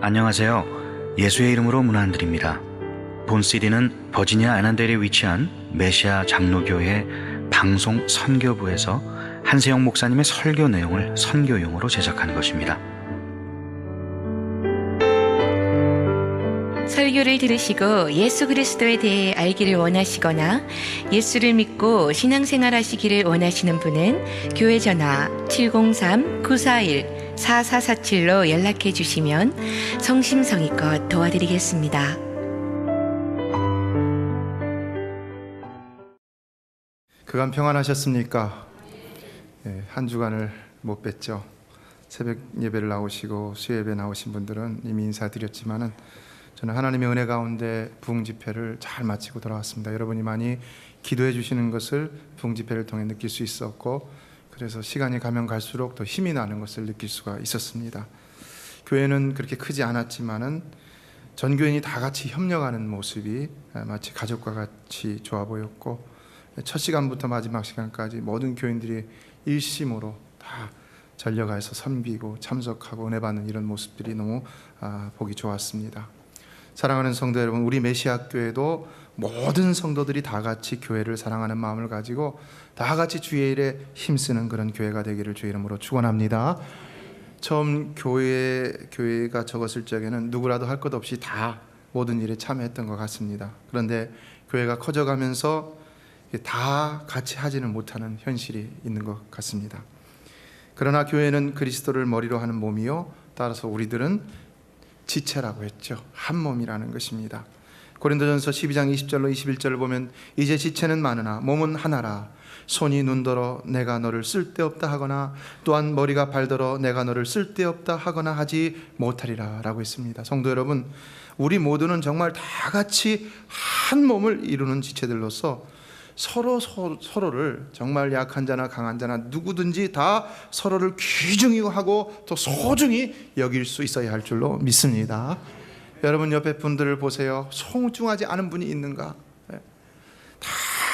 안녕하세요. 예수의 이름으로 문안 안 드립니다. 본 CD는 버지니아 애난델에 위치한 메시아 장로교회 방송 선교부에서 한세영 목사님의 설교 내용을 선교용으로 제작한 것입니다. 설교를 들으시고 예수 그리스도에 대해 알기를 원하시거나 예수를 믿고 신앙생활 하시기를 원하시는 분은 교회 전화 703-941-4447로 연락해 주시면 성심성의껏 도와드리겠습니다. 그간 평안하셨습니까? 한 주간을 못 뵀죠. 새벽 예배를 나오시고 수예배 나오신 분들은 이미 인사드렸지만은 저는 하나님의 은혜 가운데 부흥집회를 잘 마치고 돌아왔습니다. 여러분이 많이 기도해 주시는 것을 부흥집회를 통해 느낄 수 있었고, 그래서 시간이 가면 갈수록 더 힘이 나는 것을 느낄 수가 있었습니다. 교회는 그렇게 크지 않았지만은 전 교인이 다 같이 협력하는 모습이 마치 가족과 같이 좋아 보였고, 첫 시간부터 마지막 시간까지 모든 교인들이 일심으로 다 전력하여서 섬기고 참석하고 은혜 받는 이런 모습들이 너무 보기 좋았습니다. 사랑하는 성도 여러분, 우리 메시아 교회도 모든 성도들이 다 같이 교회를 사랑하는 마음을 가지고 다 같이 주의 일에 힘쓰는 그런 교회가 되기를 주의 이름으로 축원합니다. 처음 교회가 적었을 적에는 누구라도 할 것 없이 다 모든 일에 참여했던 것 같습니다. 그런데 교회가 커져가면서 다 같이 하지는 못하는 현실이 있는 것 같습니다. 그러나 교회는 그리스도를 머리로 하는 몸이요, 따라서 우리들은 지체라고 했죠. 한 몸이라는 것입니다. 고린도전서 12장 20절로 21절을 보면 이제 지체는 많으나 몸은 하나라. 손이 눈더러 내가 너를 쓸데없다 하거나 또한 머리가 발더러 내가 너를 쓸데없다 하거나 하지 못하리라 라고 했습니다. 성도 여러분, 우리 모두는 정말 다 같이 한 몸을 이루는 지체들로서 서로를 정말 약한 자나 강한 자나 누구든지 다 서로를 귀중히 하고 또 소중히 여길 수 있어야 할 줄로 믿습니다. 여러분 옆에 분들을 보세요. 소중하지 않은 분이 있는가? 다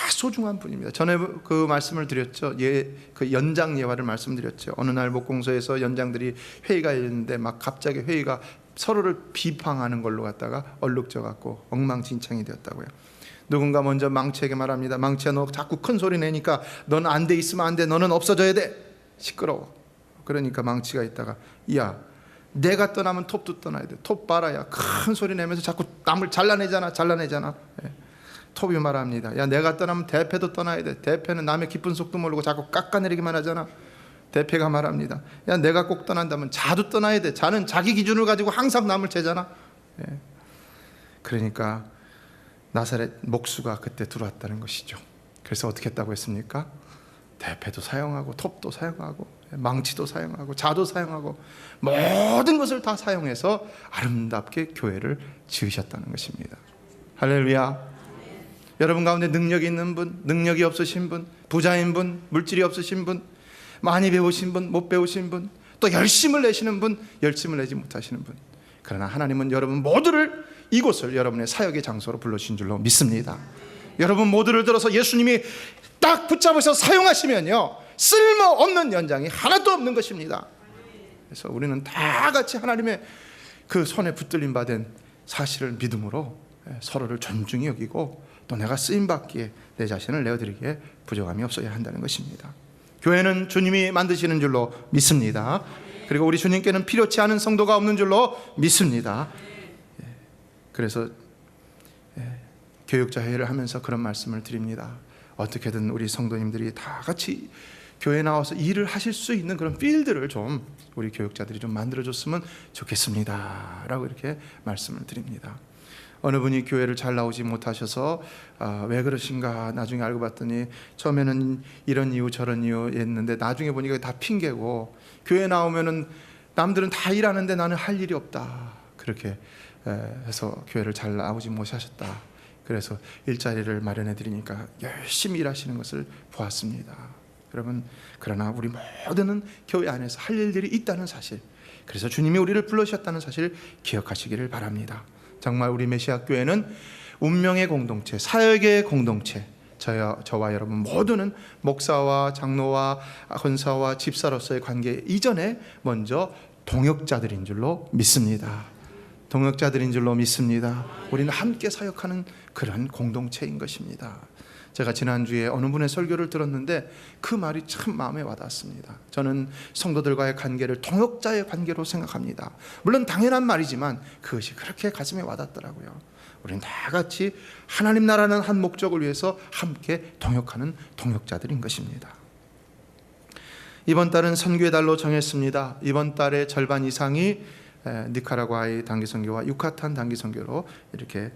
소중한 분입니다. 전에 그 말씀을 드렸죠. 그 연장 예화를 말씀드렸죠. 어느 날 목공소에서 연장들이 회의가 있는데 막 갑자기 회의가 서로를 비방하는 걸로 갖다가 얼룩져 갖고 엉망진창이 되었다고요. 누군가 먼저 망치에게 말합니다. 망치야, 너 자꾸 큰 소리 내니까 넌 안 돼 있으면 안 돼. 너는 없어져야 돼. 시끄러워. 그러니까 망치가 있다가, 야, 내가 떠나면 톱도 떠나야 돼. 톱 봐라야. 큰 소리 내면서 자꾸 남을 잘라내잖아. 톱이 말합니다. 야, 내가 떠나면 대패도 떠나야 돼. 대패는 남의 기쁜 속도 모르고 자꾸 깎아내리기만 하잖아. 대패가 말합니다. 야, 내가 꼭 떠난다면 자도 떠나야 돼. 자는 자기 기준을 가지고 항상 남을 재잖아. 그러니까 나사렛 목수가 그때 들어왔다는 것이죠. 그래서 어떻게 했다고 했습니까? 대패도 사용하고 톱도 사용하고 망치도 사용하고 자도 사용하고 모든 것을 다 사용해서 아름답게 교회를 지으셨다는 것입니다. 할렐루야. 여러분 가운데 능력이 있는 분, 능력이 없으신 분, 부자인 분, 물질이 없으신 분, 많이 배우신 분, 못 배우신 분, 또 열심을 내시는 분, 열심을 내지 못하시는 분, 그러나 하나님은 여러분 모두를 이곳을 여러분의 사역의 장소로 불러주신 줄로 믿습니다. 여러분 모두를 들어서 예수님이 딱 붙잡으셔서 사용하시면요, 쓸모없는 연장이 하나도 없는 것입니다. 그래서 우리는 다 같이 하나님의 그 손에 붙들림 받은 사실을 믿음으로 서로를 존중히 여기고 또 내가 쓰임받기에 내 자신을 내어드리기에 부족함이 없어야 한다는 것입니다. 교회는 주님이 만드시는 줄로 믿습니다. 그리고 우리 주님께는 필요치 않은 성도가 없는 줄로 믿습니다. 그래서 교육자 회의를 하면서 그런 말씀을 드립니다. 어떻게든 우리 성도님들이 다 같이 교회에 나와서 일을 하실 수 있는 그런 필드를 좀 우리 교육자들이 좀 만들어줬으면 좋겠습니다 라고 이렇게 말씀을 드립니다. 어느 분이 교회를 잘 나오지 못하셔서 왜 그러신가 나중에 알고 봤더니 처음에는 이런 이유 저런 이유였는데 나중에 보니까 다 핑계고, 교회 나오면은 남들은 다 일하는데 나는 할 일이 없다, 그렇게 해서 교회를 잘 나오지 못하셨다. 그래서 일자리를 마련해 드리니까 열심히 일하시는 것을 보았습니다. 여러분, 그러나 우리 모두는 교회 안에서 할 일들이 있다는 사실, 그래서 주님이 우리를 불러주셨다는 사실을 기억하시기를 바랍니다. 정말 우리 메시아 교회는 운명의 공동체, 사역의 공동체, 저와 여러분 모두는 목사와 장로와 권사와 집사로서의 관계 이전에 먼저 동역자들인 줄로 믿습니다. 동역자들인 줄로 믿습니다. 우리는 함께 사역하는 그런 공동체인 것입니다. 제가 지난주에 어느 분의 설교를 들었는데 그 말이 참 마음에 와닿았습니다. 저는 성도들과의 관계를 동역자의 관계로 생각합니다. 물론 당연한 말이지만 그것이 그렇게 가슴에 와닿더라고요. 우리는 다 같이 하나님 나라는 한 목적을 위해서 함께 동역하는 동역자들인 것입니다. 이번 달은 선교의 달로 정했습니다. 이번 달의 절반 이상이 니카라과의 단기 선교와 유카탄 단기 선교로 이렇게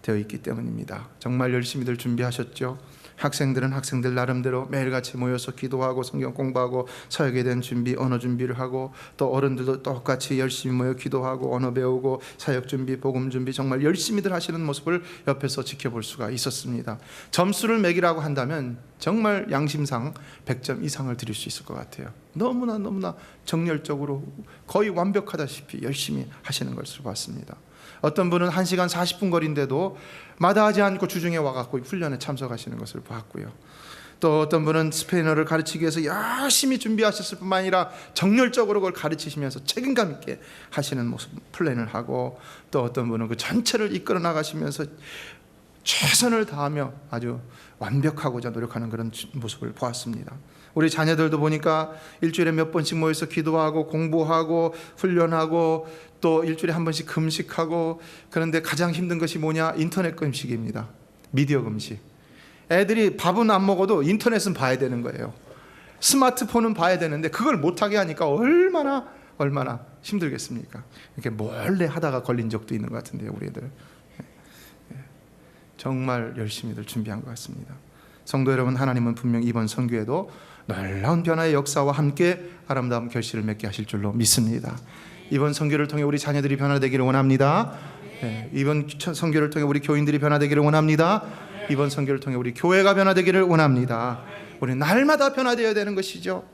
되어 있기 때문입니다. 정말 열심히들 준비하셨죠? 학생들은 학생들 나름대로 매일같이 모여서 기도하고 성경 공부하고 사역에 대한 준비, 언어 준비를 하고, 또 어른들도 똑같이 열심히 모여 기도하고 언어 배우고 사역 준비, 복음 준비, 정말 열심히들 하시는 모습을 옆에서 지켜볼 수가 있었습니다. 점수를 매기라고 한다면 정말 양심상 100점 이상을 드릴 수 있을 것 같아요. 너무나 정열적으로 거의 완벽하다시피 열심히 하시는 것을 봤습니다. 어떤 분은 1시간 40분 거리인데도 마다하지 않고 주중에 와갖고 훈련에 참석하시는 것을 봤고요. 또 어떤 분은 스페인어를 가르치기 위해서 열심히 준비하셨을 뿐만 아니라 정열적으로 그걸 가르치시면서 책임감 있게 하시는 모습 플랜을 하고, 또 어떤 분은 그 전체를 이끌어 나가시면서 최선을 다하며 아주 완벽하고자 노력하는 그런 모습을 보았습니다. 우리 자녀들도 보니까 일주일에 몇 번씩 모여서 기도하고 공부하고 훈련하고 또 일주일에 한 번씩 금식하고, 그런데 가장 힘든 것이 뭐냐? 인터넷 금식입니다. 미디어 금식. 애들이 밥은 안 먹어도 인터넷은 봐야 되는 거예요. 스마트폰은 봐야 되는데 그걸 못하게 하니까 얼마나 힘들겠습니까? 이렇게 몰래 하다가 걸린 적도 있는 것 같은데요, 우리 애들. 정말 열심히들 준비한 것 같습니다. 성도 여러분, 하나님은 분명 이번 선교에도 놀라운 변화의 역사와 함께 아름다운 결실을 맺게 하실 줄로 믿습니다. 이번 선교를 통해 우리 자녀들이 변화되기를 원합니다. 이번 선교를 통해 우리 교인들이 변화되기를 원합니다. 이번 선교를 통해 우리 교회가 변화되기를 원합니다. 우리 날마다 변화되어야 되는 것이죠.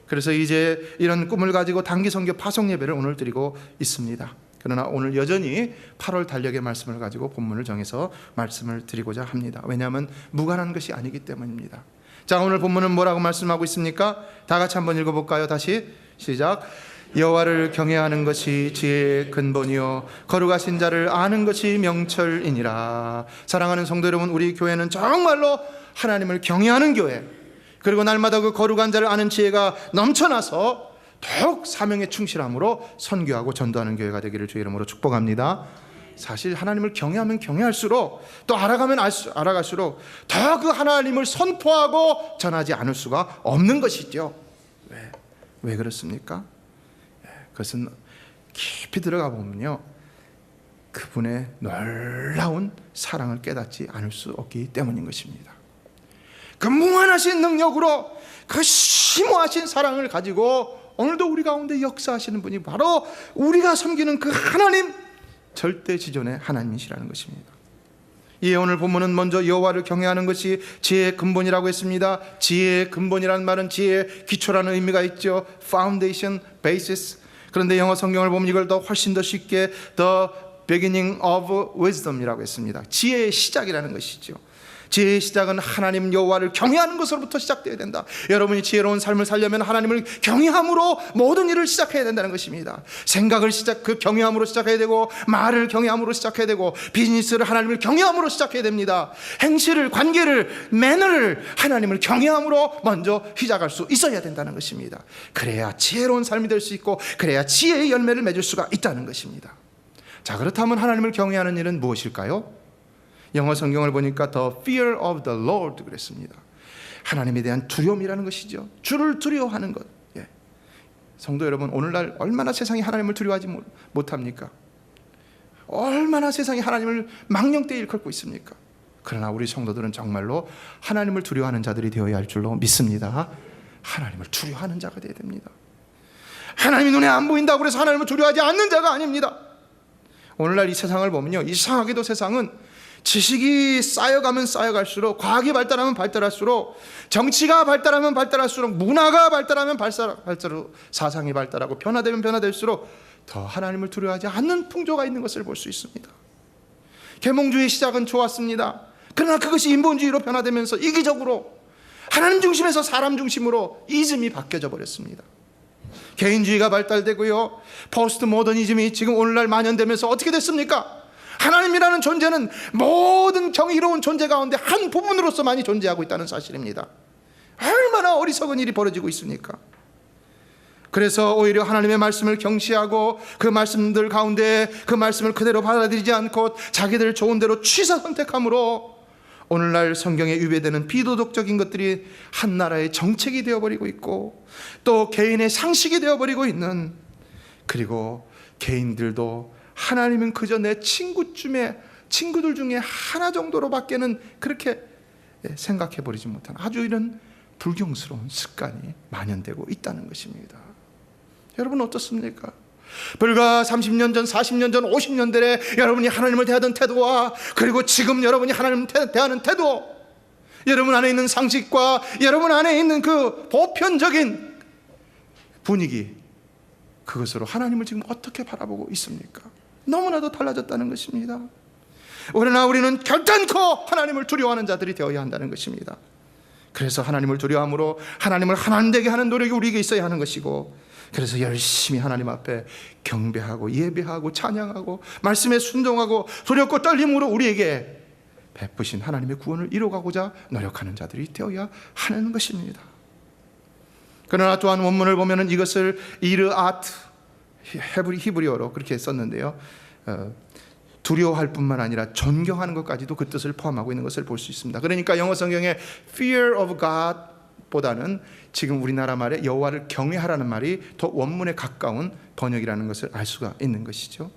그래서 이제 이런 꿈을 가지고 단기 선교 파송 예배를 오늘 드리고 있습니다. 그러나 오늘 여전히 8월 달력의 말씀을 가지고 본문을 정해서 말씀을 드리고자 합니다. 왜냐하면 무관한 것이 아니기 때문입니다. 자, 오늘 본문은 뭐라고 말씀하고 있습니까? 다 같이 한번 읽어볼까요? 다시 시작. 여호와를 경외하는 것이 지혜의 근본이요 거룩하신 자를 아는 것이 명철이니라. 사랑하는 성도 여러분, 우리 교회는 정말로 하나님을 경외하는 교회, 그리고 날마다 그 거룩한 자를 아는 지혜가 넘쳐나서 더욱 사명에 충실함으로 선교하고 전도하는 교회가 되기를 주의 이름으로 축복합니다. 사실 하나님을 경외하면 경외할수록, 또 알아가면 알아갈수록 더 그 하나님을 선포하고 전하지 않을 수가 없는 것이죠. 왜 그렇습니까? 그것은 깊이 들어가 보면요, 그분의 놀라운 사랑을 깨닫지 않을 수 없기 때문인 것입니다. 그 무한하신 능력으로 그 심오하신 사랑을 가지고 오늘도 우리 가운데 역사하시는 분이 바로 우리가 섬기는 그 하나님, 절대지존의 하나님이시라는 것입니다. 예, 오늘 본문은 먼저 여호와를 경외하는 것이 지혜의 근본이라고 했습니다. 지혜의 근본이라는 말은 지혜의 기초라는 의미가 있죠. Foundation, basis. 그런데 영어 성경을 보면 이걸 훨씬 더 쉽게 The beginning of wisdom이라고 했습니다. 지혜의 시작이라는 것이죠. 지혜의 시작은 하나님 여호와를 경외하는 것으로부터 시작되어야 된다. 여러분이 지혜로운 삶을 살려면 하나님을 경외함으로 모든 일을 시작해야 된다는 것입니다. 생각을 그 경외함으로 시작해야 되고, 말을 경외함으로 시작해야 되고, 비즈니스를 하나님을 경외함으로 시작해야 됩니다. 행실을, 관계를, 매너를 하나님을 경외함으로 먼저 시작할 수 있어야 된다는 것입니다. 그래야 지혜로운 삶이 될 수 있고, 그래야 지혜의 열매를 맺을 수가 있다는 것입니다. 자, 그렇다면 하나님을 경외하는 일은 무엇일까요? 영어 성경을 보니까 The fear of the Lord 그랬습니다. 하나님에 대한 두려움이라는 것이죠. 주를 두려워하는 것. 예. 성도 여러분, 오늘날 얼마나 세상이 하나님을 두려워하지 못합니까? 얼마나 세상이 하나님을 망령되이 일컫고 있습니까? 그러나 우리 성도들은 정말로 하나님을 두려워하는 자들이 되어야 할 줄로 믿습니다. 하나님을 두려워하는 자가 되어야 됩니다. 하나님이 눈에 안 보인다고 해서 하나님을 두려워하지 않는 자가 아닙니다. 오늘날 이 세상을 보면요, 이상하게도 세상은 지식이 쌓여가면 쌓여갈수록, 과학이 발달하면 발달할수록, 정치가 발달하면 발달할수록, 문화가 발달하면 발달할수록, 사상이 발달하고 변화되면 변화될수록 더 하나님을 두려워하지 않는 풍조가 있는 것을 볼 수 있습니다. 계몽주의 시작은 좋았습니다. 그러나 그것이 인본주의로 변화되면서 이기적으로 하나님 중심에서 사람 중심으로 이즘이 바뀌어져 버렸습니다. 개인주의가 발달되고요, 포스트 모더니즘이 지금 오늘날 만연되면서 어떻게 됐습니까? 하나님이라는 존재는 모든 정의로운 존재 가운데 한 부분으로서만이 존재하고 있다는 사실입니다. 얼마나 어리석은 일이 벌어지고 있습니까? 그래서 오히려 하나님의 말씀을 경시하고 그 말씀들 가운데 그 말씀을 그대로 받아들이지 않고 자기들 좋은 대로 취사 선택함으로 오늘날 성경에 위배되는 비도덕적인 것들이 한 나라의 정책이 되어버리고 있고, 또 개인의 상식이 되어버리고 있는, 그리고 개인들도 하나님은 그저 내 친구들 중에 하나 정도로밖에는 그렇게 생각해버리지 못한 아주 이런 불경스러운 습관이 만연되고 있다는 것입니다. 여러분 어떻습니까? 불과 30년 전, 40년 전, 50년 전에 여러분이 하나님을 대하던 태도와 그리고 지금 여러분이 하나님을 대하는 태도, 여러분 안에 있는 상식과 여러분 안에 있는 그 보편적인 분위기, 그것으로 하나님을 지금 어떻게 바라보고 있습니까? 너무나도 달라졌다는 것입니다. 그러나 우리는 결단코 하나님을 두려워하는 자들이 되어야 한다는 것입니다. 그래서 하나님을 두려워함으로 하나님을 하나님 되게 하는 노력이 우리에게 있어야 하는 것이고, 그래서 열심히 하나님 앞에 경배하고 예배하고 찬양하고 말씀에 순종하고 두렵고 떨림으로 우리에게 베푸신 하나님의 구원을 이루어가고자 노력하는 자들이 되어야 하는 것입니다. 그러나 또한 원문을 보면은 이것을 이르아트, 히브리어로 그렇게 썼는데요, 두려워할 뿐만 아니라 존경하는 것까지도 그 뜻을 포함하고 있는 것을 볼 수 있습니다. 그러니까 영어 성경에 fear of God 보다는 지금 우리나라 말에 여호와를 경외하라는 말이 더 원문에 가까운 번역이라는 것을 알 수가 있는 것이죠.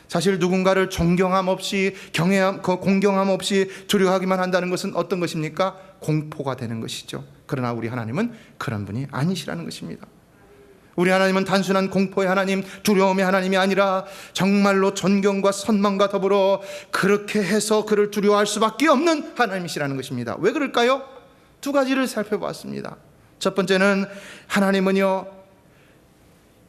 사실 누군가를 존경함 없이 공경함 없이 두려워하기만 한다는 것은 어떤 것입니까? 공포가 되는 것이죠. 그러나 우리 하나님은 그런 분이 아니시라는 것입니다. 우리 하나님은 단순한 공포의 하나님, 두려움의 하나님이 아니라 정말로 존경과 선망과 더불어 그렇게 해서 그를 두려워할 수밖에 없는 하나님이시라는 것입니다. 왜 그럴까요? 두 가지를 살펴보았습니다. 첫 번째는 하나님은요,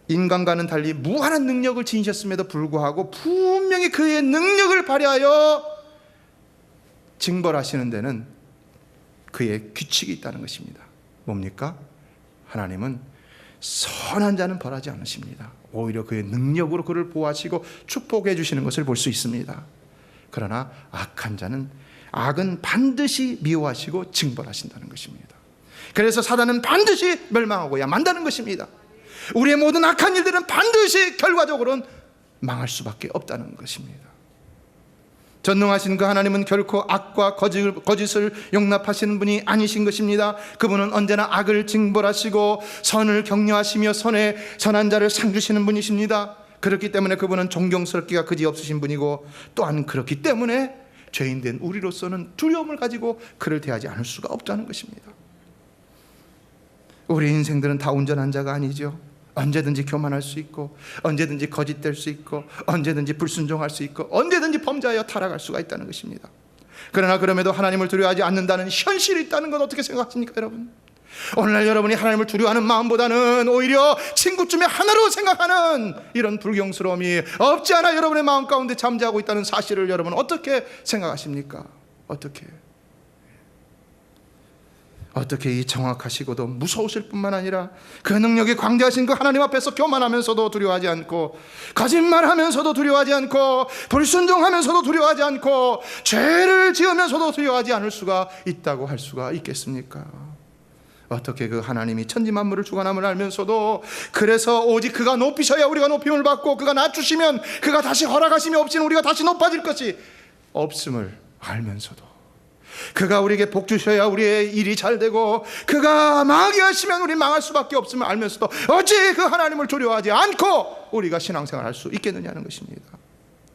인간과는 달리 무한한 능력을 지니셨음에도 불구하고 분명히 그의 능력을 발휘하여 징벌하시는 데는 그의 규칙이 있다는 것입니다. 뭡니까? 하나님은 선한 자는 벌하지 않으십니다. 오히려 그의 능력으로 그를 보호하시고 축복해 주시는 것을 볼 수 있습니다. 그러나 악은 반드시 미워하시고 징벌하신다는 것입니다. 그래서 사단은 반드시 멸망하고야 만다는 것입니다. 우리의 모든 악한 일들은 반드시 결과적으로는 망할 수밖에 없다는 것입니다. 전능하신 그 하나님은 결코 악과 거짓을 용납하시는 분이 아니신 것입니다. 그분은 언제나 악을 징벌하시고 선을 격려하시며 선한 자를 상 주시는 분이십니다. 그렇기 때문에 그분은 존경스럽기가 그지없으신 분이고, 또한 그렇기 때문에 죄인된 우리로서는 두려움을 가지고 그를 대하지 않을 수가 없다는 것입니다. 우리 인생들은 다 온전한 자가 아니죠. 언제든지 교만할 수 있고, 언제든지 거짓될 수 있고, 언제든지 불순종할 수 있고, 언제든지 범죄하여 타락할 수가 있다는 것입니다. 그러나 그럼에도 하나님을 두려워하지 않는다는 현실이 있다는 건 어떻게 생각하십니까, 여러분? 오늘날 여러분이 하나님을 두려워하는 마음보다는 오히려 친구 중에 하나로 생각하는 이런 불경스러움이 없지 않아 여러분의 마음 가운데 잠재하고 있다는 사실을 여러분 어떻게 생각하십니까? 어떻게 이 정확하시고도 무서우실 뿐만 아니라 그 능력이 광대하신 그 하나님 앞에서 교만하면서도 두려워하지 않고, 거짓말하면서도 두려워하지 않고, 불순종하면서도 두려워하지 않고, 죄를 지으면서도 두려워하지 않을 수가 있다고 할 수가 있겠습니까? 어떻게 그 하나님이 천지만물을 주관함을 알면서도, 그래서 오직 그가 높이셔야 우리가 높임을 받고, 그가 낮추시면 그가 다시 허락하심이 없이는 우리가 다시 높아질 것이 없음을 알면서도, 그가 우리에게 복 주셔야 우리의 일이 잘 되고, 그가 망하게 하시면 우리 망할 수밖에 없음을 알면서도 어찌 그 하나님을 두려워하지 않고 우리가 신앙생활을 할 수 있겠느냐는 것입니다.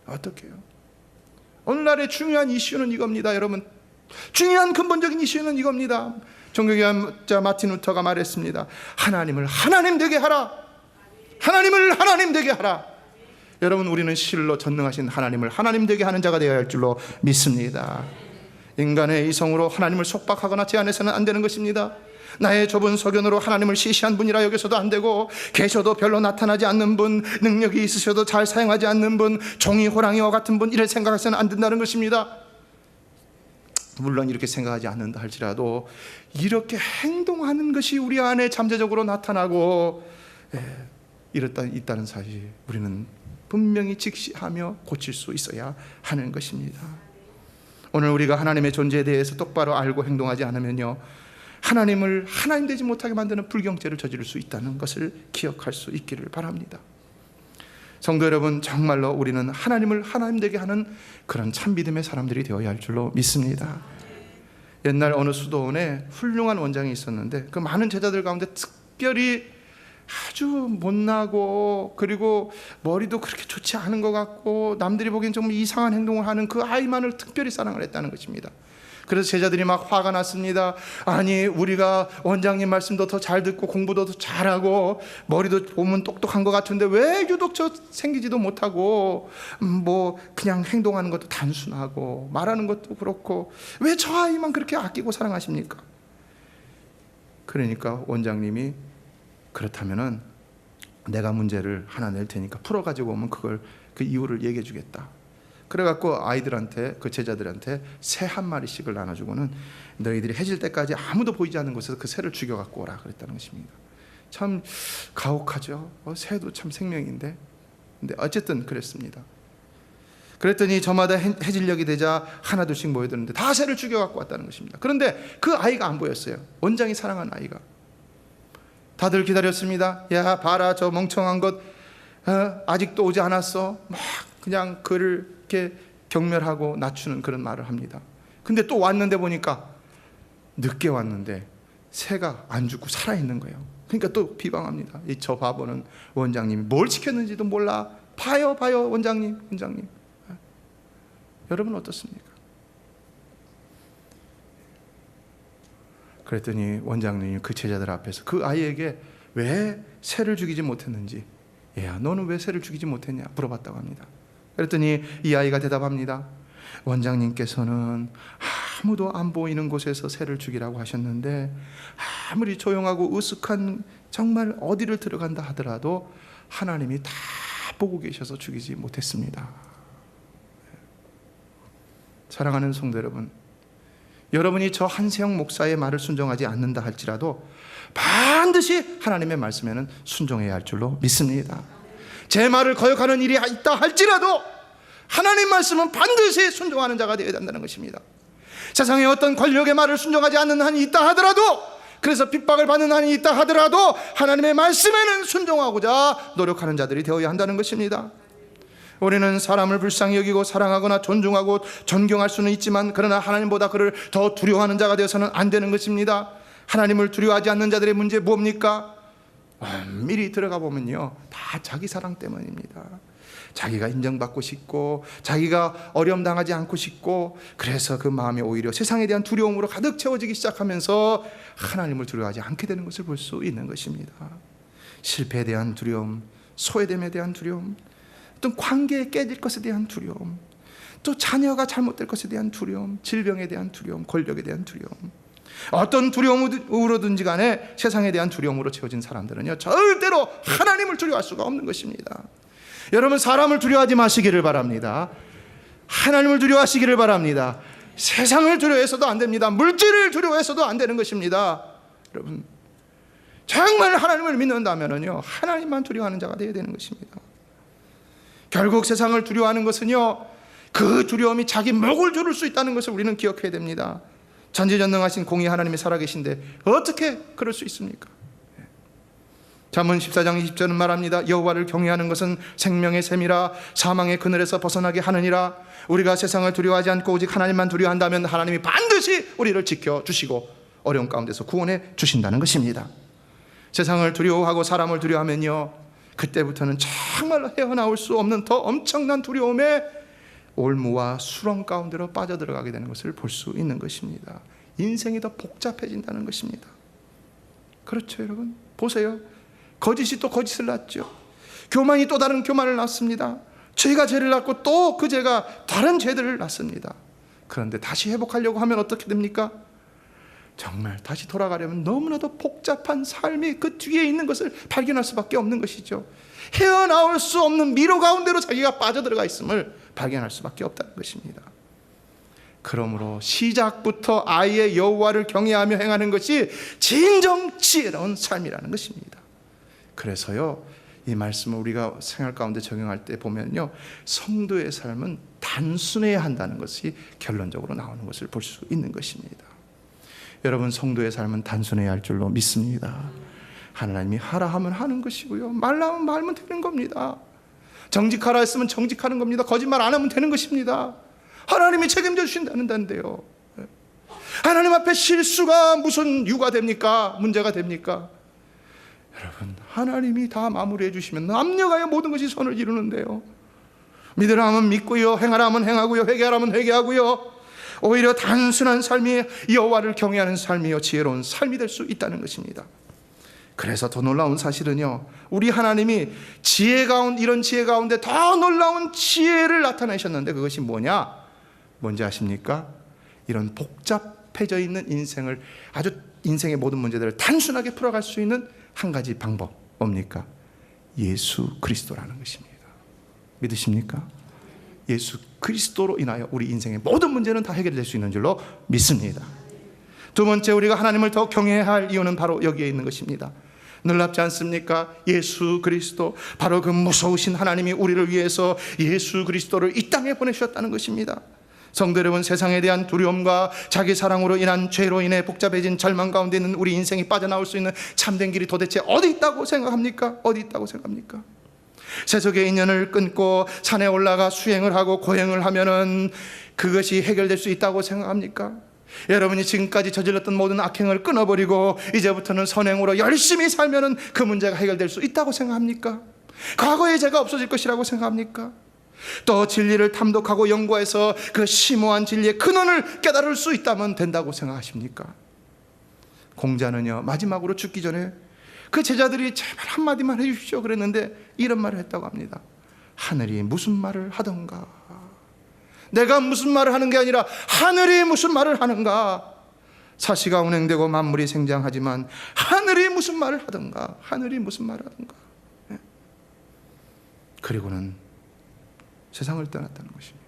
어떻게요? 오늘날의 중요한 이슈는 이겁니다. 여러분, 중요한 근본적인 이슈는 이겁니다. 종교개혁자 마틴 루터가 말했습니다. 하나님을 하나님 되게 하라. 하나님을 하나님 되게 하라. 여러분, 우리는 실로 전능하신 하나님을 하나님 되게 하는 자가 되어야 할 줄로 믿습니다. 인간의 이성으로 하나님을 속박하거나 제한해서는 안 되는 것입니다. 나의 좁은 소견으로 하나님을 시시한 분이라 여기서도 안 되고, 계셔도 별로 나타나지 않는 분, 능력이 있으셔도 잘 사용하지 않는 분, 종이 호랑이와 같은 분, 이렇게 생각해서는 안 된다는 것입니다. 물론 이렇게 생각하지 않는다 할지라도 이렇게 행동하는 것이 우리 안에 잠재적으로 나타나고, 있다는 사실 우리는 분명히 직시하며 고칠 수 있어야 하는 것입니다. 오늘 우리가 하나님의 존재에 대해서 똑바로 알고 행동하지 않으면요, 하나님을 하나님 되지 못하게 만드는 불경죄를 저지를 수 있다는 것을 기억할 수 있기를 바랍니다. 성도 여러분, 정말로 우리는 하나님을 하나님 되게 하는 그런 참 믿음의 사람들이 되어야 할 줄로 믿습니다. 옛날 어느 수도원에 훌륭한 원장이 있었는데 그 많은 제자들 가운데 특별히 아주 못나고 그리고 머리도 그렇게 좋지 않은 것 같고 남들이 보기엔 정말 이상한 행동을 하는 그 아이만을 특별히 사랑을 했다는 것입니다. 그래서 제자들이 막 화가 났습니다. 아니, 우리가 원장님 말씀도 더 잘 듣고 공부도 더 잘하고 머리도 보면 똑똑한 것 같은데 왜 유독 저 생기지도 못하고 뭐 그냥 행동하는 것도 단순하고 말하는 것도 그렇고 왜 저 아이만 그렇게 아끼고 사랑하십니까? 그러니까 원장님이 그렇다면은 내가 문제를 하나 낼 테니까 풀어가지고 오면 그 이유를 얘기해 주겠다. 그래갖고 아이들한테, 그 제자들한테 새 한 마리씩을 나눠주고는 너희들이 해질 때까지 아무도 보이지 않는 곳에서 그 새를 죽여갖고 오라 그랬다는 것입니다. 참 가혹하죠. 새도 참 생명인데. 근데 어쨌든 그랬습니다. 그랬더니 저마다 해질녘이 되자 하나둘씩 모여드는데 다 새를 죽여갖고 왔다는 것입니다. 그런데 그 아이가 안 보였어요. 원장이 사랑하는 아이가. 다들 기다렸습니다. 야, 봐라, 저 멍청한 것 아직도 오지 않았어. 막 그냥 그를 이렇게 경멸하고 낮추는 그런 말을 합니다. 근데 또 왔는데 보니까 늦게 왔는데 새가 안 죽고 살아있는 거예요. 그러니까 또 비방합니다. 저 바보는 원장님이 뭘 시켰는지도 몰라. 봐요 원장님. 여러분 어떻습니까? 그랬더니 원장님이 그 제자들 앞에서 그 아이에게 왜 새를 죽이지 못했는지, 얘야 너는 왜 새를 죽이지 못했냐 물어봤다고 합니다. 그랬더니 이 아이가 대답합니다. 원장님께서는 아무도 안 보이는 곳에서 새를 죽이라고 하셨는데 아무리 조용하고 으슥한 정말 어디를 들어간다 하더라도 하나님이 다 보고 계셔서 죽이지 못했습니다. 사랑하는 성도 여러분, 여러분이 저 한세영 목사의 말을 순종하지 않는다 할지라도 반드시 하나님의 말씀에는 순종해야 할 줄로 믿습니다. 제 말을 거역하는 일이 있다 할지라도 하나님 말씀은 반드시 순종하는 자가 되어야 된다는 것입니다. 세상에 어떤 권력의 말을 순종하지 않는 한이 있다 하더라도, 그래서 핍박을 받는 한이 있다 하더라도 하나님의 말씀에는 순종하고자 노력하는 자들이 되어야 한다는 것입니다. 우리는 사람을 불쌍히 여기고 사랑하거나 존중하고 존경할 수는 있지만 그러나 하나님보다 그를 더 두려워하는 자가 되어서는 안 되는 것입니다. 하나님을 두려워하지 않는 자들의 문제 뭡니까? 미리 들어가 보면요, 다 자기 사랑 때문입니다. 자기가 인정받고 싶고 자기가 어려움 당하지 않고 싶고, 그래서 그 마음이 오히려 세상에 대한 두려움으로 가득 채워지기 시작하면서 하나님을 두려워하지 않게 되는 것을 볼 수 있는 것입니다. 실패에 대한 두려움, 소외됨에 대한 두려움, 또 관계에 깨질 것에 대한 두려움, 또 자녀가 잘못될 것에 대한 두려움, 질병에 대한 두려움, 권력에 대한 두려움, 어떤 두려움으로든지 간에 세상에 대한 두려움으로 채워진 사람들은요, 절대로 하나님을 두려워할 수가 없는 것입니다. 여러분, 사람을 두려워하지 마시기를 바랍니다. 하나님을 두려워하시기를 바랍니다. 세상을 두려워해서도 안 됩니다. 물질을 두려워해서도 안 되는 것입니다. 여러분, 정말 하나님을 믿는다면요, 하나님만 두려워하는 자가 되어야 되는 것입니다. 결국 세상을 두려워하는 것은요, 그 두려움이 자기 목을 조를 수 있다는 것을 우리는 기억해야 됩니다. 전지전능하신 공의 하나님이 살아계신데 어떻게 그럴 수 있습니까? 잠언 14장 20절은 말합니다. 여호와를 경외하는 것은 생명의 샘이라 사망의 그늘에서 벗어나게 하느니라. 우리가 세상을 두려워하지 않고 오직 하나님만 두려워한다면 하나님이 반드시 우리를 지켜주시고 어려운 가운데서 구원해 주신다는 것입니다. 세상을 두려워하고 사람을 두려워하면요, 그때부터는 정말 헤어나올 수 없는 더 엄청난 두려움에 올무와 수렁 가운데로 빠져들어가게 되는 것을 볼 수 있는 것입니다. 인생이 더 복잡해진다는 것입니다. 그렇죠, 여러분? 보세요. 거짓이 또 거짓을 낳죠. 교만이 또 다른 교만을 낳습니다. 죄가 죄를 낳고 또 그 죄가 다른 죄들을 낳습니다. 그런데 다시 회복하려고 하면 어떻게 됩니까? 정말 다시 돌아가려면 너무나도 복잡한 삶이 그 뒤에 있는 것을 발견할 수밖에 없는 것이죠. 헤어나올 수 없는 미로 가운데로 자기가 빠져들어가 있음을 발견할 수밖에 없다는 것입니다. 그러므로 시작부터 아예 여호와를 경외하며 행하는 것이 진정 지혜로운 삶이라는 것입니다. 그래서요, 이 말씀을 우리가 생활 가운데 적용할 때 보면요, 성도의 삶은 단순해야 한다는 것이 결론적으로 나오는 것을 볼 수 있는 것입니다. 여러분, 성도의 삶은 단순해야 할 줄로 믿습니다. 하나님이 하라 하면 하는 것이고요, 말라 하면 말면 되는 겁니다. 정직하라 했으면 정직하는 겁니다. 거짓말 안 하면 되는 것입니다. 하나님이 책임져 주신다는데요. 하나님 앞에 실수가 무슨 유가 됩니까? 문제가 됩니까? 여러분, 하나님이 다 마무리해 주시면 남녀가야 모든 것이 선을 이루는데요. 믿으라 하면 믿고요, 행하라 하면 행하고요, 회개하라 하면 회개하고요. 오히려 단순한 삶이 여호와를 경외하는 삶이요, 지혜로운 삶이 될 수 있다는 것입니다. 그래서 더 놀라운 사실은요, 우리 하나님이 이런 지혜 가운데 더 놀라운 지혜를 나타내셨는데, 그것이 뭐냐? 뭔지 아십니까? 이런 복잡해져 있는 인생을, 아주 인생의 모든 문제들을 단순하게 풀어갈 수 있는 한 가지 방법, 뭡니까? 예수 그리스도라는 것입니다. 믿으십니까? 예수 그리스도로 인하여 우리 인생의 모든 문제는 다 해결될 수 있는 줄로 믿습니다. 두 번째, 우리가 하나님을 더 경외해야 할 이유는 바로 여기에 있는 것입니다. 놀랍지 않습니까? 예수 그리스도, 바로 그 무서우신 하나님이 우리를 위해서 예수 그리스도를 이 땅에 보내주셨다는 것입니다. 성도 여러분, 세상에 대한 두려움과 자기 사랑으로 인한 죄로 인해 복잡해진 절망 가운데 있는 우리 인생이 빠져나올 수 있는 참된 길이 도대체 어디 있다고 생각합니까? 어디 있다고 생각합니까? 세속의 인연을 끊고 산에 올라가 수행을 하고 고행을 하면은 그것이 해결될 수 있다고 생각합니까? 여러분이 지금까지 저질렀던 모든 악행을 끊어버리고 이제부터는 선행으로 열심히 살면은 그 문제가 해결될 수 있다고 생각합니까? 과거의 죄가 없어질 것이라고 생각합니까? 또 진리를 탐독하고 연구해서 그 심오한 진리의 근원을 깨달을 수 있다면 된다고 생각하십니까? 공자는요, 마지막으로 죽기 전에 그 제자들이 제발 한마디만 해주십시오 그랬는데 이런 말을 했다고 합니다. 하늘이 무슨 말을 하던가, 내가 무슨 말을 하는 게 아니라 하늘이 무슨 말을 하는가. 사시가 운행되고 만물이 생장하지만 하늘이 무슨 말을 하던가, 하늘이 무슨 말을 하던가. 그리고는 세상을 떠났다는 것입니다.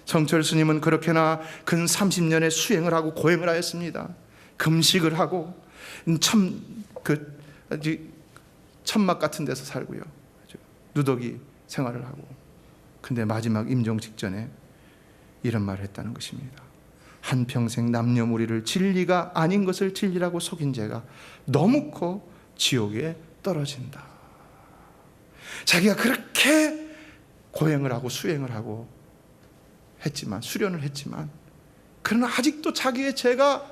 성철 스님은 그렇게나 근 30년의 수행을 하고 고행을 하였습니다. 금식을 하고 천막 같은 데서 살고요, 누더기 생활을 하고. 근데 마지막 임종 직전에 이런 말을 했다는 것입니다. 한평생 남녀무리를 진리가 아닌 것을 진리라고 속인 죄가 너무 커 지옥에 떨어진다. 자기가 그렇게 고행을 하고 수행을 하고 했지만, 수련을 했지만, 그러나 아직도 자기의 죄가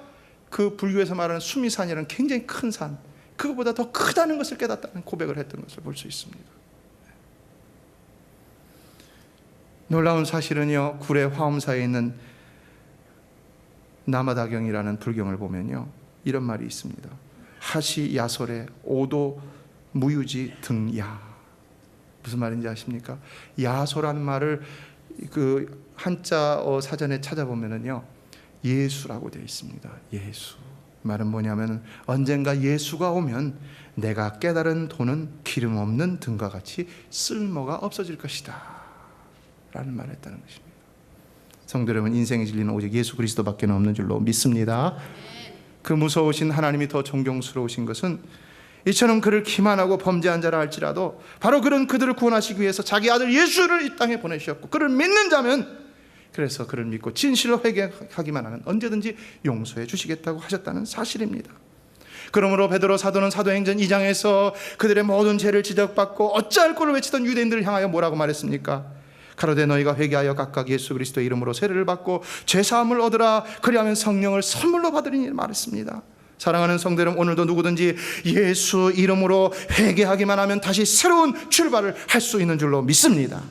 그 불교에서 말하는 수미산이라는 굉장히 큰 산, 그것보다 더 크다는 것을 깨닫다는 고백을 했던 것을 볼 수 있습니다. 놀라운 사실은요, 구례 화엄사에 있는 남아다경이라는 불경을 보면요, 이런 말이 있습니다. 하시 야설의 오도 무유지 등야. 무슨 말인지 아십니까? 야소라는 말을 그 한자 사전에 찾아보면은요, 예수라고 되어 있습니다. 예수. 말은 뭐냐면 언젠가 예수가 오면 내가 깨달은 도는 기름 없는 등과 같이 쓸모가 없어질 것이다 라는 말을 했다는 것입니다. 성도 여러분, 인생의 진리는 오직 예수 그리스도밖에 없는 줄로 믿습니다. 그 무서우신 하나님이 더 존경스러우신 것은 이처럼 그를 기만하고 범죄한 자라 할지라도 바로 그런 그들을 구원하시기 위해서 자기 아들 예수를 이 땅에 보내주셨고, 그를 믿는 자면, 그래서 그를 믿고 진실로 회개하기만 하면 언제든지 용서해 주시겠다고 하셨다는 사실입니다. 그러므로 베드로 사도는 사도행전 2장에서 그들의 모든 죄를 지적받고 어찌할 꼴을 외치던 유대인들을 향하여 뭐라고 말했습니까? 가로되 너희가 회개하여 각각 예수 그리스도의 이름으로 세례를 받고 죄사함을 얻으라, 그리하면 성령을 선물로 받으리니 말했습니다. 사랑하는 성도 여러분, 오늘도 누구든지 예수 이름으로 회개하기만 하면 다시 새로운 출발을 할 수 있는 줄로 믿습니다.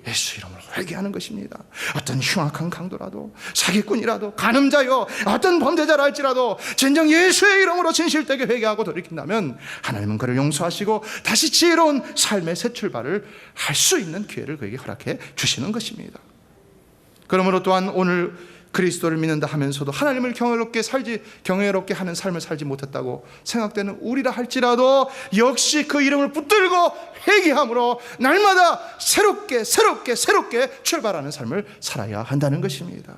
예수 이름으로 회개하는 것입니다. 어떤 흉악한 강도라도, 사기꾼이라도, 간음자요, 어떤 범죄자라 할지라도 진정 예수의 이름으로 진실되게 회개하고 돌이킨다면 하나님은 그를 용서하시고 다시 지혜로운 삶의 새 출발을 할 수 있는 기회를 그에게 허락해 주시는 것입니다. 그러므로 또한 오늘 그리스도를 믿는다 하면서도 하나님을 경외롭게 하는 삶을 살지 못했다고 생각되는 우리라 할지라도 역시 그 이름을 붙들고 회개함으로 날마다 새롭게 출발하는 삶을 살아야 한다는 것입니다.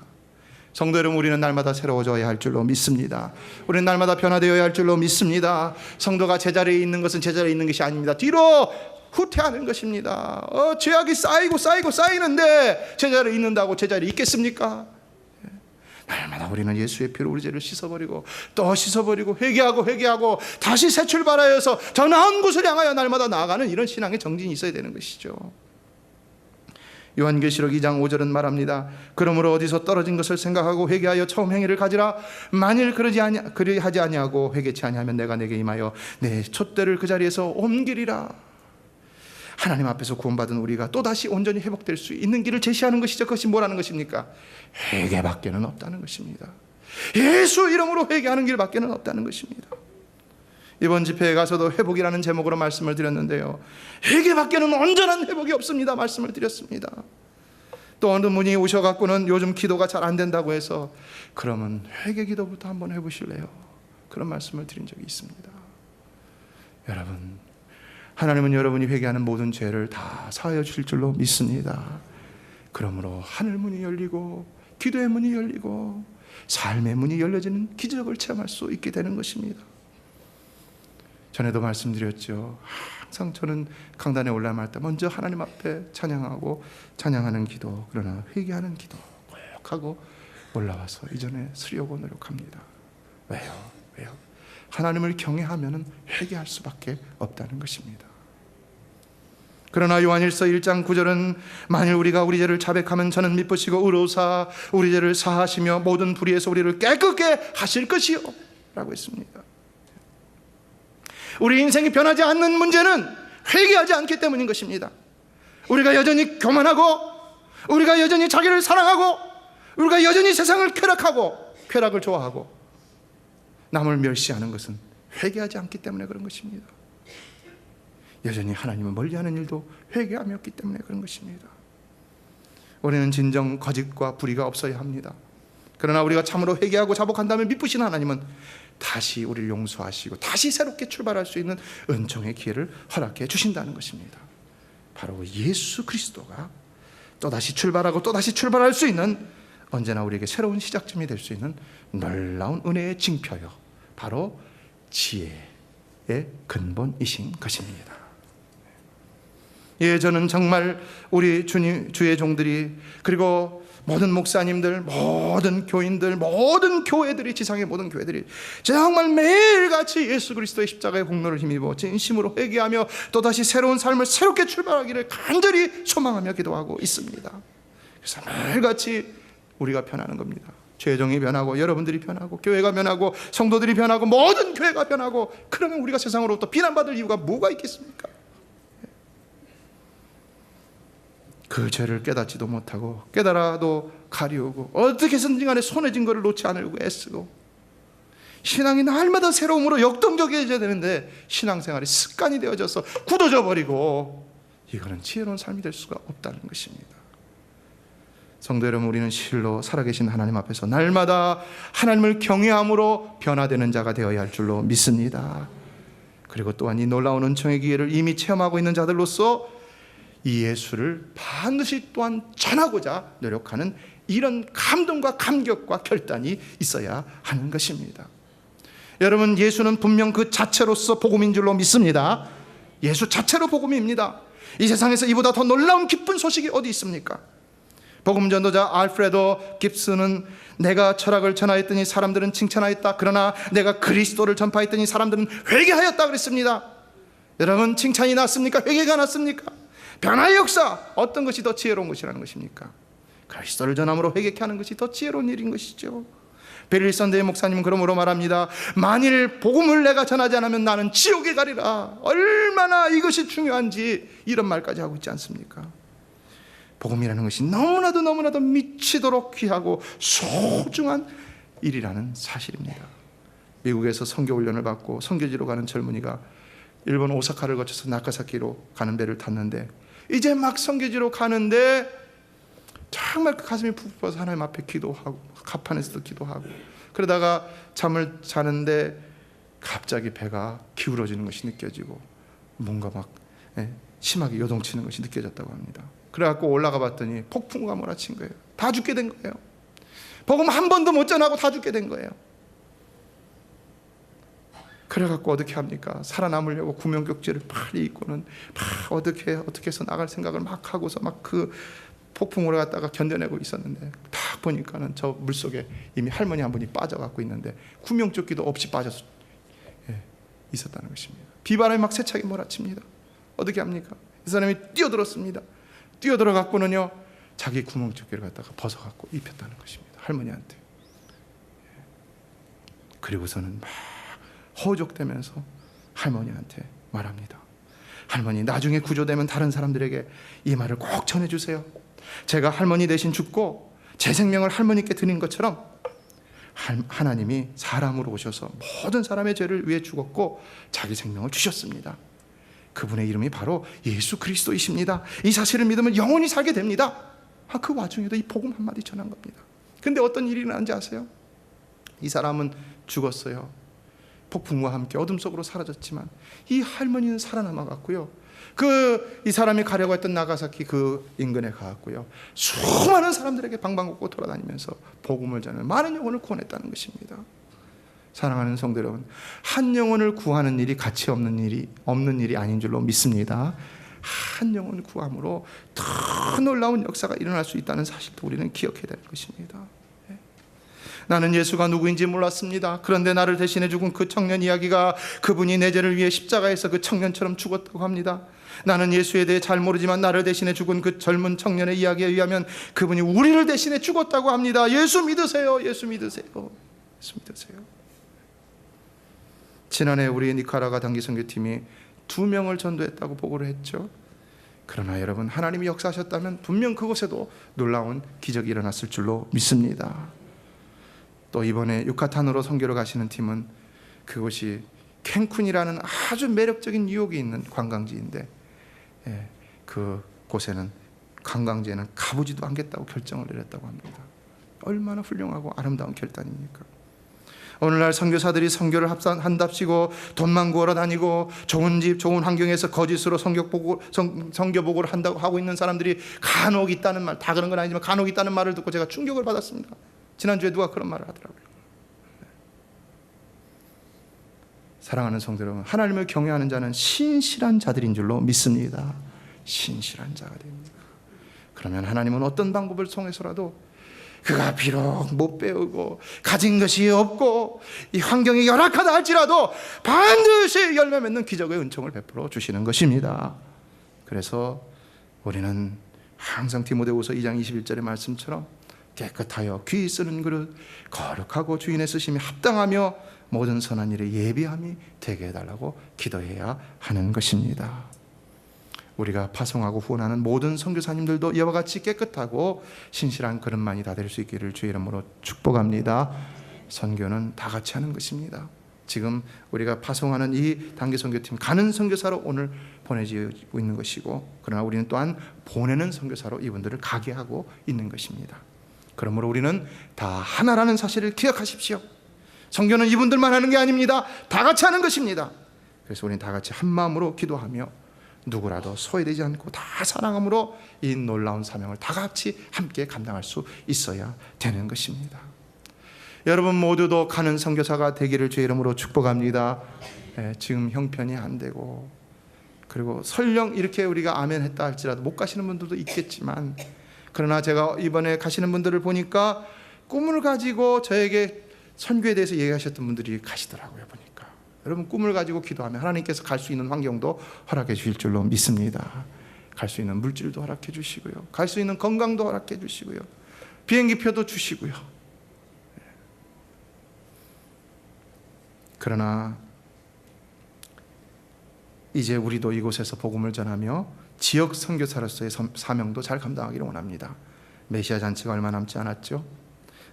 성도 여러분, 우리는 날마다 새로워져야 할 줄로 믿습니다. 우리는 날마다 변화되어야 할 줄로 믿습니다. 성도가 제자리에 있는 것은 제자리에 있는 것이 아닙니다. 뒤로 후퇴하는 것입니다. 죄악이 쌓이고 쌓이는데 제자리에 있는다고 제자리에 있겠습니까? 날마다 우리는 예수의 피로 우리 죄를 씻어버리고 또 씻어버리고 회개하고 다시 새 출발하여서 저 나은 곳을 향하여 날마다 나아가는 이런 신앙의 정진이 있어야 되는 것이죠. 요한계시록 2장 5절은 말합니다. 그러므로 어디서 떨어진 것을 생각하고 회개하여 처음 행위를 가지라. 만일 그리하지 아니하고 회개치 아니하면 내가 내게 임하여 내 촛대를 그 자리에서 옮기리라. 하나님 앞에서 구원받은 우리가 또다시 온전히 회복될 수 있는 길을 제시하는 것이죠. 그것이 뭐라는 것입니까? 회개밖에는 없다는 것입니다. 예수 이름으로 회개하는 길밖에는 없다는 것입니다. 이번 집회에 가서도 회복이라는 제목으로 말씀을 드렸는데요, 회개밖에는 온전한 회복이 없습니다 말씀을 드렸습니다. 또 어느 분이 오셔갖고는 요즘 기도가 잘 안 된다고 해서 그러면 회개 기도부터 한번 해보실래요? 그런 말씀을 드린 적이 있습니다. 여러분, 하나님은 여러분이 회개하는 모든 죄를 다 사하여 주실 줄로 믿습니다. 그러므로 하늘 문이 열리고 기도의 문이 열리고 삶의 문이 열려지는 기적을 체험할 수 있게 되는 것입니다. 전에도 말씀드렸죠. 항상 저는 강단에 올라갈 때 먼저 하나님 앞에 찬양하는 기도, 그러나 회개하는 기도 꼭 하고 올라와서 이전에 쓰려고 노력합니다. 왜요? 하나님을 경외하면 회개할 수밖에 없다는 것입니다. 그러나 요한일서 1장 9절은 만일 우리가 우리 죄를 자백하면 저는 미쁘시고 의로우사 우리 죄를 사하시며 모든 불의에서 우리를 깨끗게 하실 것이요 라고 했습니다. 우리 인생이 변하지 않는 문제는 회개하지 않기 때문인 것입니다. 우리가 여전히 교만하고 우리가 여전히 자기를 사랑하고 우리가 여전히 세상을 쾌락을 좋아하고 남을 멸시하는 것은 회개하지 않기 때문에 그런 것입니다. 여전히 하나님을 멀리하는 일도 회개함이 없기 때문에 그런 것입니다. 우리는 진정 거짓과 불의가 없어야 합니다. 그러나 우리가 참으로 회개하고 자복한다면 미쁘신 하나님은 다시 우리를 용서하시고 다시 새롭게 출발할 수 있는 은총의 기회를 허락해 주신다는 것입니다. 바로 예수 그리스도가 또다시 출발하고 또다시 출발할 수 있는, 언제나 우리에게 새로운 시작점이 될 수 있는 놀라운 은혜의 징표요, 바로 지혜의 근본이신 것입니다. 예, 저는 정말 우리 주의 종들이, 그리고 모든 목사님들, 모든 교인들, 모든 교회들이, 지상의 모든 교회들이 정말 매일같이 예수 그리스도의 십자가의 공로를 힘입어 진심으로 회개하며 또다시 새로운 삶을 새롭게 출발하기를 간절히 소망하며 기도하고 있습니다. 그래서 매일같이 우리가 변하는 겁니다. 죄종이 변하고 여러분들이 변하고 교회가 변하고 성도들이 변하고 모든 교회가 변하고, 그러면 우리가 세상으로부터 비난받을 이유가 뭐가 있겠습니까? 그 죄를 깨닫지도 못하고 깨달아도 가리우고 어떻게 해서든지 간에 손에 쥔 거를 놓지 않으려고 애쓰고, 신앙이 날마다 새로움으로 역동적이어져야 되는데 신앙생활이 습관이 되어져서 굳어져 버리고, 이거는 지혜로운 삶이 될 수가 없다는 것입니다. 성도 여러분, 우리는 실로 살아계신 하나님 앞에서 날마다 하나님을 경외함으로 변화되는 자가 되어야 할 줄로 믿습니다. 그리고 또한 이 놀라운 은총의 기회를 이미 체험하고 있는 자들로서 이 예수를 반드시 또한 전하고자 노력하는 이런 감동과 감격과 결단이 있어야 하는 것입니다. 여러분, 예수는 분명 그 자체로서 복음인 줄로 믿습니다. 예수 자체로 복음입니다. 이 세상에서 이보다 더 놀라운 기쁜 소식이 어디 있습니까? 복음 전도자 알프레도 깁스는 내가 철학을 전하였더니 사람들은 칭찬하였다. 그러나 내가 그리스도를 전파했더니 사람들은 회개하였다 그랬습니다. 여러분, 칭찬이 났습니까? 회개가 났습니까? 변화의 역사, 어떤 것이 더 지혜로운 것이라는 것입니까? 그리스도를 전함으로 회개케 하는 것이 더 지혜로운 일인 것이죠. 베릴 선대의 목사님은 그러므로 말합니다. 만일 복음을 내가 전하지 않으면 나는 지옥에 가리라. 얼마나 이것이 중요한지 이런 말까지 하고 있지 않습니까? 복음이라는 것이 너무나도 미치도록 귀하고 소중한 일이라는 사실입니다. 미국에서 선교 훈련을 받고 선교지로 가는 젊은이가 일본 오사카를 거쳐서 나카사키로 가는 배를 탔는데, 이제 막 선교지로 가는데 정말 그 가슴이 푹 부어서 하나님 앞에 기도하고 가판에서도 기도하고 그러다가 잠을 자는데 갑자기 배가 기울어지는 것이 느껴지고 뭔가 막 심하게 요동치는 것이 느껴졌다고 합니다. 그래갖고 올라가 봤더니 폭풍우가 몰아친 거예요. 다 죽게 된 거예요. 복음 한 번도 못 전하고 다 죽게 된 거예요. 그래갖고 어떻게 합니까? 살아남으려고 구명격지를 빨리 입고는 막 어떻게 해서 나갈 생각을 막 하고서 막 그 폭풍우를 갖다가 견뎌내고 있었는데, 딱 보니까는 저 물속에 이미 할머니 한 분이 빠져갖고 있는데 구명조끼도 없이 빠져서 있었다는 것입니다. 비바람이 막 세차게 몰아칩니다. 어떻게 합니까? 이 사람이 뛰어들었습니다. 뛰어들어갖고는요, 자기 구명조끼를 갖다가 벗어갖고 입혔다는 것입니다. 할머니한테. 그리고서는 막 허우적대면서 할머니한테 말합니다. 할머니, 나중에 구조되면 다른 사람들에게 이 말을 꼭 전해주세요. 제가 할머니 대신 죽고 제 생명을 할머니께 드린 것처럼 하나님이 사람으로 오셔서 모든 사람의 죄를 위해 죽었고 자기 생명을 주셨습니다. 그분의 이름이 바로 예수 그리스도이십니다. 이 사실을 믿으면 영원히 살게 됩니다. 그 와중에도 이 복음 한마디 전한 겁니다. 근데 어떤 일이 일어난지 아세요? 이 사람은 죽었어요. 폭풍과 함께 어둠 속으로 사라졌지만 이 할머니는 살아남아갔고요. 이 사람이 가려고 했던 나가사키 그 인근에 가왔고요. 수많은 사람들에게 방방곡곡 돌아다니면서 복음을 전하는 많은 영혼을 구원했다는 것입니다. 사랑하는 성도 여러분, 한 영혼을 구하는 일이 가치 없는 일이 아닌 줄로 믿습니다. 한 영혼 구함으로 더 놀라운 역사가 일어날 수 있다는 사실도 우리는 기억해야 될 것입니다. 나는 예수가 누구인지 몰랐습니다. 그런데 나를 대신해 죽은 그 청년 이야기가 그분이 내 죄를 위해 십자가에서 그 청년처럼 죽었다고 합니다. 나는 예수에 대해 잘 모르지만 나를 대신해 죽은 그 젊은 청년의 이야기에 의하면 그분이 우리를 대신해 죽었다고 합니다. 예수 믿으세요. 예수 믿으세요. 예수 믿으세요. 지난해 우리 니카라과 단기선교팀이 2명을 전도했다고 보고를 했죠. 그러나 여러분, 하나님이 역사하셨다면 분명 그곳에도 놀라운 기적이 일어났을 줄로 믿습니다. 또 이번에 유카탄으로 선교를 가시는 팀은 그곳이 캔쿤이라는 아주 매력적인 유혹이 있는 관광지인데, 그곳에는 관광지에는 가보지도 않겠다고 결정을 내렸다고 합니다. 얼마나 훌륭하고 아름다운 결단입니까? 오늘날 선교사들이 선교를 한답시고 돈만 구하러 다니고 좋은 집 좋은 환경에서 거짓으로 선교복을 한다고 하고 있는 사람들이 간혹 있다는 말, 다 그런 건 아니지만 간혹 있다는 말을 듣고 제가 충격을 받았습니다. 지난주에 누가 그런 말을 하더라고요. 사랑하는 성도 여러분, 하나님을 경외하는 자는 신실한 자들인 줄로 믿습니다. 신실한 자가 됩니다. 그러면 하나님은 어떤 방법을 통해서라도 그가 비록 못 배우고 가진 것이 없고 이 환경이 열악하다 할지라도 반드시 열매 맺는 기적의 은총을 베풀어 주시는 것입니다. 그래서 우리는 항상 디모데후서 2장 21절의 말씀처럼 깨끗하여 귀 쓰는 그릇, 거룩하고 주인의 쓰심이 합당하며 모든 선한 일에 예비함이 되게 해달라고 기도해야 하는 것입니다. 우리가 파송하고 후원하는 모든 선교사님들도 이와 같이 깨끗하고 신실한 그릇만이 다 될 수 있기를 주의 이름으로 축복합니다. 선교는 다 같이 하는 것입니다. 지금 우리가 파송하는 이 단기 선교팀, 가는 선교사로 오늘 보내지고 있는 것이고, 그러나 우리는 또한 보내는 선교사로 이분들을 가게 하고 있는 것입니다. 그러므로 우리는 다 하나라는 사실을 기억하십시오. 선교는 이분들만 하는 게 아닙니다. 다 같이 하는 것입니다. 그래서 우리는 다 같이 한 마음으로 기도하며 누구라도 소외되지 않고 다 사랑함으로 이 놀라운 사명을 다 같이 함께 감당할 수 있어야 되는 것입니다. 여러분 모두도 가는 선교사가 되기를 주의 이름으로 축복합니다. 지금 형편이 안 되고, 그리고 설령 이렇게 우리가 아멘 했다 할지라도 못 가시는 분들도 있겠지만, 그러나 제가 이번에 가시는 분들을 보니까 꿈을 가지고 저에게 선교에 대해서 얘기하셨던 분들이 가시더라고요. 보니까 여러분, 꿈을 가지고 기도하면 하나님께서 갈 수 있는 환경도 허락해 주실 줄로 믿습니다. 갈 수 있는 물질도 허락해 주시고요, 갈 수 있는 건강도 허락해 주시고요, 비행기표도 주시고요. 그러나 이제 우리도 이곳에서 복음을 전하며 지역 선교사로서의 사명도 잘 감당하기를 원합니다. 메시아 잔치가 얼마 남지 않았죠.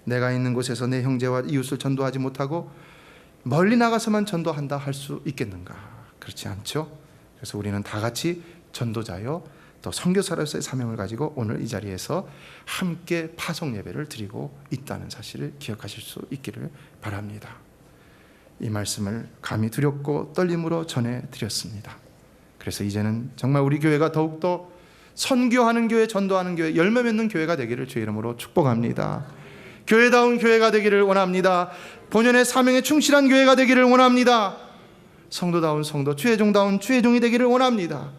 내가 있는 곳에서 내 형제와 이웃을 전도하지 못하고 멀리 나가서만 전도한다 할 수 있겠는가? 그렇지 않죠. 그래서 우리는 다 같이 전도자요 또 선교사로서의 사명을 가지고 오늘 이 자리에서 함께 파송 예배를 드리고 있다는 사실을 기억하실 수 있기를 바랍니다. 이 말씀을 감히 두렵고 떨림으로 전해드렸습니다. 그래서 이제는 정말 우리 교회가 더욱더 선교하는 교회, 전도하는 교회, 열매 맺는 교회가 되기를 주의 이름으로 축복합니다. 교회다운 교회가 되기를 원합니다. 본연의 사명에 충실한 교회가 되기를 원합니다. 성도다운 성도, 주의 종다운 주의 종이 되기를 원합니다.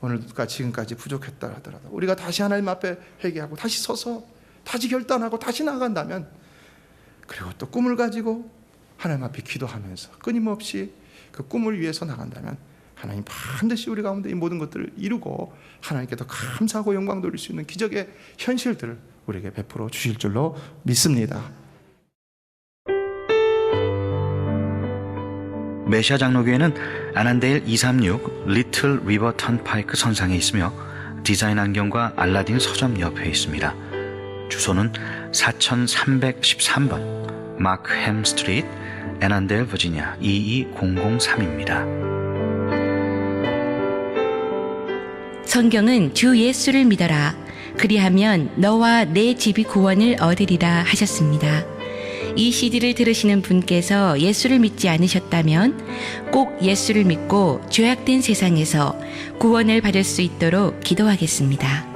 오늘과 지금까지 부족했다 하더라도 우리가 다시 하나님 앞에 회개하고 다시 서서 다시 결단하고 다시 나아간다면, 그리고 또 꿈을 가지고 하나님 앞에 기도하면서 끊임없이 그 꿈을 위해서 나간다면 하나님 반드시 우리 가운데 이 모든 것들을 이루고 하나님께 더 감사하고 영광 돌릴 수 있는 기적의 현실들을 우리에게 베풀어 주실 줄로 믿습니다. 메시아 장로교회는 아난데일 236 리틀 리버 턴파이크 선상에 있으며 디자인 안경과 알라딘 서점 옆에 있습니다. 주소는 4313번 마크햄 스트리트, 애난데일, 버지니아 22003입니다. 성경은 주 예수를 믿어라. 그리하면 너와 내 집이 구원을 얻으리라 하셨습니다. 이 CD를 들으시는 분께서 예수를 믿지 않으셨다면 꼭 예수를 믿고 죄악된 세상에서 구원을 받을 수 있도록 기도하겠습니다.